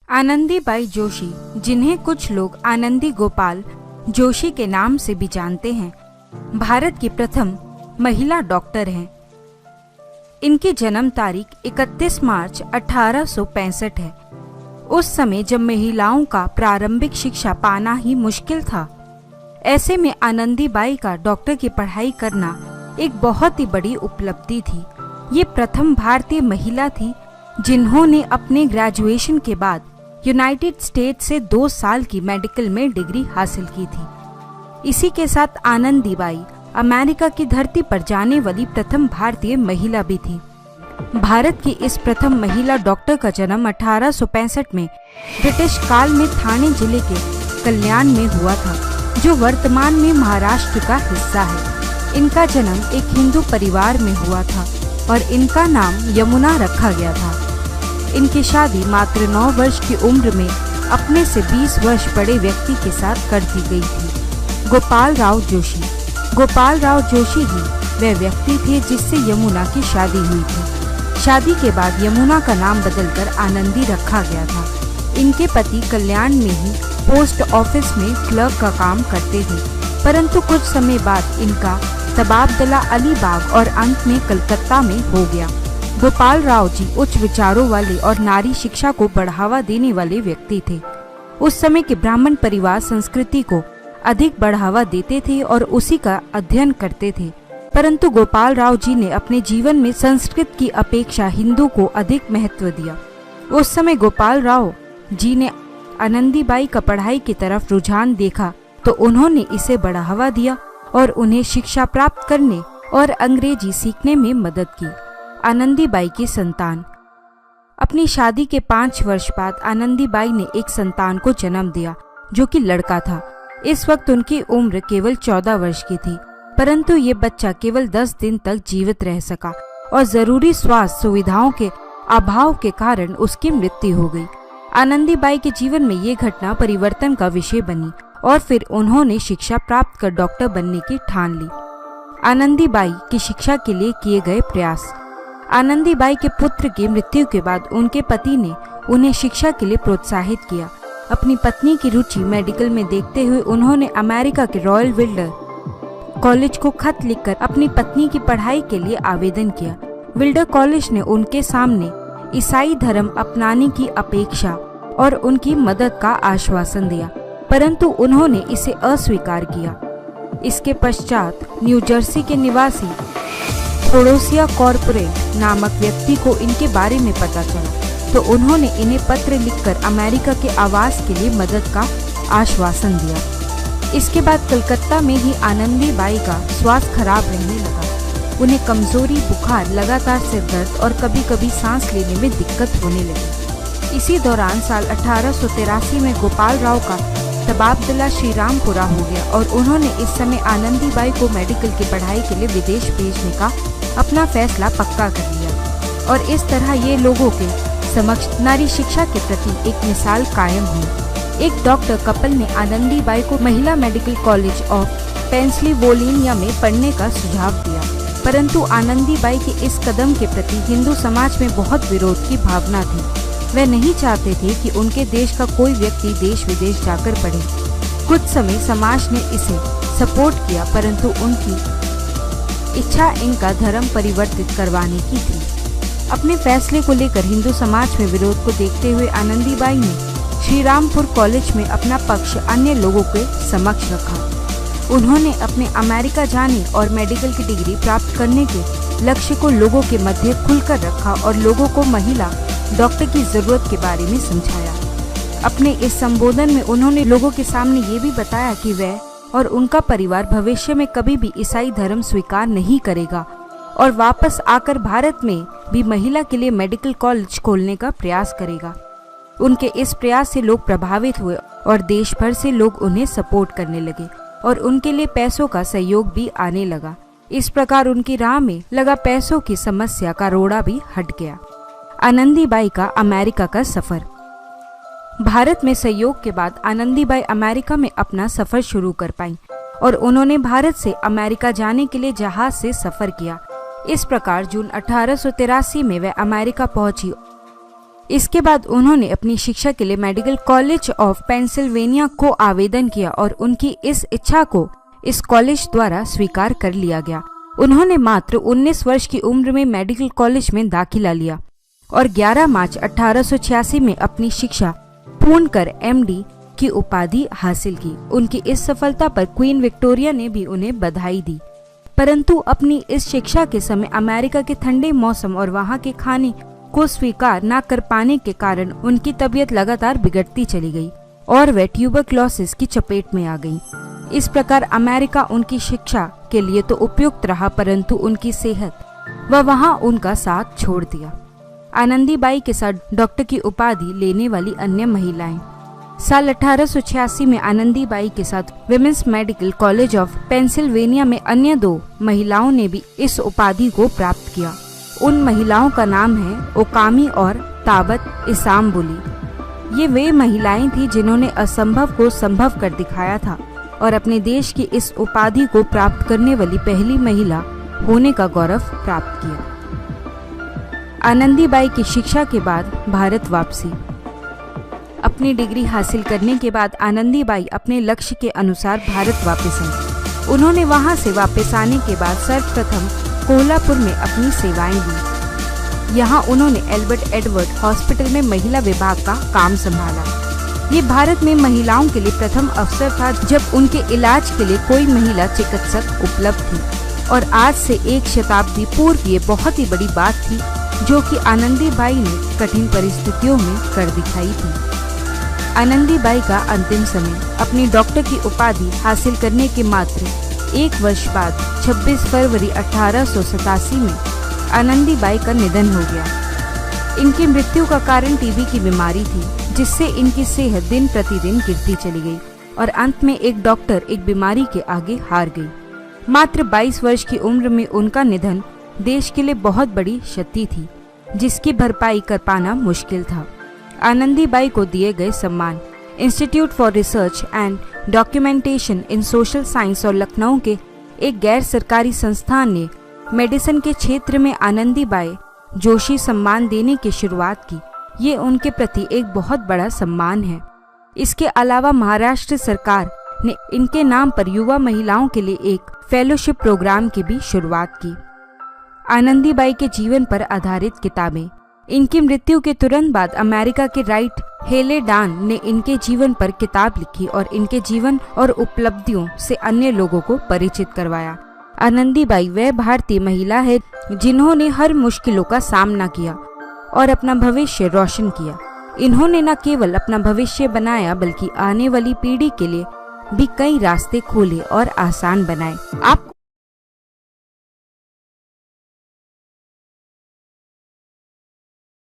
आनंदीबाई जोशी, जिन्हें कुछ लोग आनंदी गोपाल जोशी के नाम से भी जानते हैं, भारत की प्रथम महिला डॉक्टर हैं। इनकी जन्म तारीख 31 मार्च 1865 है। उस समय जब महिलाओं का प्रारंभिक शिक्षा पाना ही मुश्किल था। ऐसे में आनंदीबाई का डॉक्टर की पढ़ाई करना एक बहुत ही बड़ी उपलब्धि थी। ये प्रथम भारतीय महिला थी जिन्होंने अपने ग्रेजुएशन के बाद यूनाइटेड स्टेट्स से 2 साल की मेडिकल में डिग्री हासिल की थी। इसी के साथ आनंदीबाई अमेरिका की धरती पर जाने वाली प्रथम भारतीय महिला भी थी। भारत की इस प्रथम महिला डॉक्टर का जन्म 1865 में ब्रिटिश काल में ठाणे जिले के कल्याण में हुआ था, जो वर्तमान में महाराष्ट्र का हिस्सा है। इनका जन्म एक हिंदू परिवार में हुआ था और इनका नाम यमुना रखा गया था। इनकी शादी मात्र 9 वर्ष की उम्र में अपने से 20 वर्ष बड़े व्यक्ति के साथ कर दी गई थी, गोपाल राव जोशी। गोपाल राव जोशी ही वह व्यक्ति थे जिससे यमुना की शादी हुई थी। शादी के बाद यमुना का नाम बदलकर आनंदी रखा गया था। इनके पति कल्याण में ही पोस्ट ऑफिस में क्लर्क का काम करते थे, परंतु कुछ समय बाद इनका तबादला अलीबाग और अंत में कलकत्ता में हो गया। गोपाल राव जी उच्च विचारों वाले और नारी शिक्षा को बढ़ावा देने वाले व्यक्ति थे। उस समय के ब्राह्मण परिवार संस्कृति को अधिक बढ़ावा देते थे और उसी का अध्ययन करते थे, परंतु गोपाल राव जी ने अपने जीवन में संस्कृत की अपेक्षा हिंदू को अधिक महत्व दिया। उस समय गोपाल राव जी ने आनंदीबाई का पढ़ाई की तरफ रुझान देखा तो उन्होंने इसे बढ़ावा दिया और उन्हें शिक्षा प्राप्त करने और अंग्रेजी सीखने में मदद की। आनंदीबाई की संतान। अपनी शादी के 5 वर्ष बाद आनंदीबाई ने एक संतान को जन्म दिया जो कि लड़का था। इस वक्त उनकी उम्र केवल 14 वर्ष की थी, परंतु ये बच्चा केवल 10 दिन तक जीवित रह सका और जरूरी स्वास्थ्य सुविधाओं के अभाव के कारण उसकी मृत्यु हो गई। आनंदीबाई के जीवन में ये घटना परिवर्तन का विषय बनी और फिर उन्होंने शिक्षा प्राप्त कर डॉक्टर बनने की ठान ली। आनंदीबाई की शिक्षा के लिए किए गए प्रयास। आनंदीबाई के पुत्र की मृत्यु के बाद उनके पति ने उन्हें शिक्षा के लिए प्रोत्साहित किया। अपनी पत्नी की रुचि मेडिकल में देखते हुए उन्होंने अमेरिका के रॉयल विल्डर कॉलेज को खत लिखकर अपनी पत्नी की पढ़ाई के लिए आवेदन किया। विल्डर कॉलेज ने उनके सामने ईसाई धर्म अपनाने की अपेक्षा और उनकी मदद का आश्वासन दिया, परंतु उन्होंने इसे अस्वीकार किया। इसके पश्चात न्यू जर्सी के निवासी थोडोसिया कॉर्पोरेट नामक व्यक्ति को इनके बारे में पता चला, तो उन्होंने इन्हें पत्र लिखकर अमेरिका के आवास के लिए मदद का आश्वासन दिया। इसके बाद कलकत्ता में ही आनंदीबाई का स्वास्थ्य खराब रहने लगा। उन्हें कमजोरी, बुखार, लगातार सिर दर्द और कभी कभी सांस लेने में दिक्कत होने लगी। इसी दौरान साल 1883 में गोपाल राव का तबादला श्रीरामपुरा हो गया और उन्होंने इस समय आनंदीबाई को मेडिकल की पढ़ाई के लिए विदेश भेजने का अपना फैसला पक्का कर लिया और इस तरह ये लोगों के समक्ष नारी शिक्षा के प्रति एक मिसाल कायम हुई। एक डॉक्टर कपल ने आनंदीबाई को महिला मेडिकल कॉलेज ऑफ पेंसिल्वेनिया में पढ़ने का सुझाव दिया, परंतु आनंदीबाई के इस कदम के प्रति हिंदू समाज में बहुत विरोध की भावना थी। वह नहीं चाहते थे कि उनके देश का कोई व्यक्ति देश विदेश जाकर पढ़े। कुछ समय समाज ने इसे सपोर्ट किया, परंतु उनकी इच्छा इनका धर्म परिवर्तित करवाने की थी। अपने फैसले को लेकर हिंदू समाज में विरोध को देखते हुए आनंदीबाई ने श्रीरामपुर कॉलेज में अपना पक्ष अन्य लोगों के समक्ष रखा। उन्होंने अपने अमेरिका जाने और मेडिकल की डिग्री प्राप्त करने के लक्ष्य को लोगों के मध्य खुलकर रखा और लोगों को महिला डॉक्टर की जरूरत के बारे में समझाया। अपने इस संबोधन में उन्होंने लोगों के सामने ये भी बताया कि वह और उनका परिवार भविष्य में कभी भी ईसाई धर्म स्वीकार नहीं करेगा और वापस आकर भारत में भी महिला के लिए मेडिकल कॉलेज खोलने का प्रयास करेगा। उनके इस प्रयास से लोग प्रभावित हुए और देश भर से लोग उन्हें सपोर्ट करने लगे और उनके लिए पैसों का सहयोग भी आने लगा। इस प्रकार उनकी राह में लगा पैसों की समस्या का रोड़ा भी हट गया। आनंदीबाई का अमेरिका का सफर। भारत में सहयोग के बाद आनंदीबाई अमेरिका में अपना सफर शुरू कर पाईं और उन्होंने भारत से अमेरिका जाने के लिए जहाज से सफर किया। इस प्रकार जून 1883 में वह अमेरिका पहुंची इसके बाद उन्होंने अपनी शिक्षा के लिए मेडिकल कॉलेज ऑफ पेंसिल्वेनिया को आवेदन किया और उनकी इस इच्छा को इस कॉलेज द्वारा स्वीकार कर लिया गया। उन्होंने मात्र 19 वर्ष की उम्र में मेडिकल कॉलेज में दाखिला लिया और 11 मार्च 1886 में अपनी शिक्षा पूर्ण कर MD की उपाधि हासिल की। उनकी इस सफलता पर क्वीन विक्टोरिया ने भी उन्हें बधाई दी, परंतु अपनी इस शिक्षा के समय अमेरिका के ठंडे मौसम और वहां के खाने को स्वीकार न कर पाने के कारण उनकी तबीयत लगातार बिगड़ती चली गई और वे ट्यूबरक्लोसिस की चपेट में आ गई। इस प्रकार अमेरिका उनकी शिक्षा के लिए तो उपयुक्त रहा, परंतु उनकी सेहत व वहां उनका साथ छोड़ दिया। आनंदीबाई के साथ डॉक्टर की उपाधि लेने वाली अन्य महिलाएं। साल 1886 में आनंदीबाई के साथ women's medical college of Pennsylvania में अन्य 2 महिलाओं ने भी इस उपाधि को प्राप्त किया। उन महिलाओं का नाम है ओकामी और ताबत इसाम्बुली। ये वे महिलाएं थी जिन्होंने असंभव को संभव कर दिखाया था और अपने देश की इस उपाधि को प्राप्त करने वाली पहली महिला होने का गौरव प्राप्त किया। आनंदीबाई की शिक्षा के बाद भारत वापसी। अपनी डिग्री हासिल करने के बाद आनंदीबाई अपने लक्ष्य के अनुसार भारत वापस आई। उन्होंने वहां से वापस आने के बाद सर्वप्रथम कोल्हापुर में अपनी सेवाएं दी। यहाँ उन्होंने एल्बर्ट एडवर्ड हॉस्पिटल में महिला विभाग का काम संभाला। ये भारत में महिलाओं के लिए प्रथम अवसर था जब उनके इलाज के लिए कोई महिला चिकित्सक उपलब्ध थी और आज से 1 शताब्दी पूर्व ये बहुत ही बड़ी बात थी जो कि आनंदीबाई ने कठिन परिस्थितियों में कर दिखाई थी। आनंदीबाई का अंतिम समय। अपनी डॉक्टर की उपाधि हासिल करने के मात्र 1 वर्ष बाद 26 फरवरी 1887 में आनंदीबाई का निधन हो गया। इनकी मृत्यु का कारण टीबी की बीमारी थी, जिससे इनकी सेहत दिन प्रतिदिन गिरती चली गई और अंत में एक डॉक्टर एक बीमारी के आगे हार गई। मात्र 22 वर्ष की उम्र में उनका निधन देश के लिए बहुत बड़ी क्षति थी, जिसकी भरपाई कर पाना मुश्किल था। आनंदीबाई को दिए गए सम्मान। Institute for research and documentation in social science और लखनऊ के एक गैर सरकारी संस्थान ने मेडिसिन के क्षेत्र में आनंदीबाई जोशी सम्मान देने की शुरुआत की। ये उनके प्रति एक बहुत बड़ा सम्मान है। इसके अलावा महाराष्ट्र सरकार ने इनके नाम पर युवा महिलाओं के लिए एक फेलोशिप प्रोग्राम की भी शुरुआत की। आनंदीबाई के जीवन पर आधारित किताबें। इनकी मृत्यु के तुरंत बाद अमेरिका के राइट हेलेडान ने इनके जीवन पर किताब लिखी और इनके जीवन और उपलब्धियों से अन्य लोगों को परिचित करवाया। आनंदीबाई वह भारतीय महिला है जिन्होंने हर मुश्किलों का सामना किया और अपना भविष्य रोशन किया। इन्होंने न केवल अपना भविष्य बनाया बल्कि आने वाली पीढ़ी के लिए भी कई रास्ते खोले और आसान बनाए। आप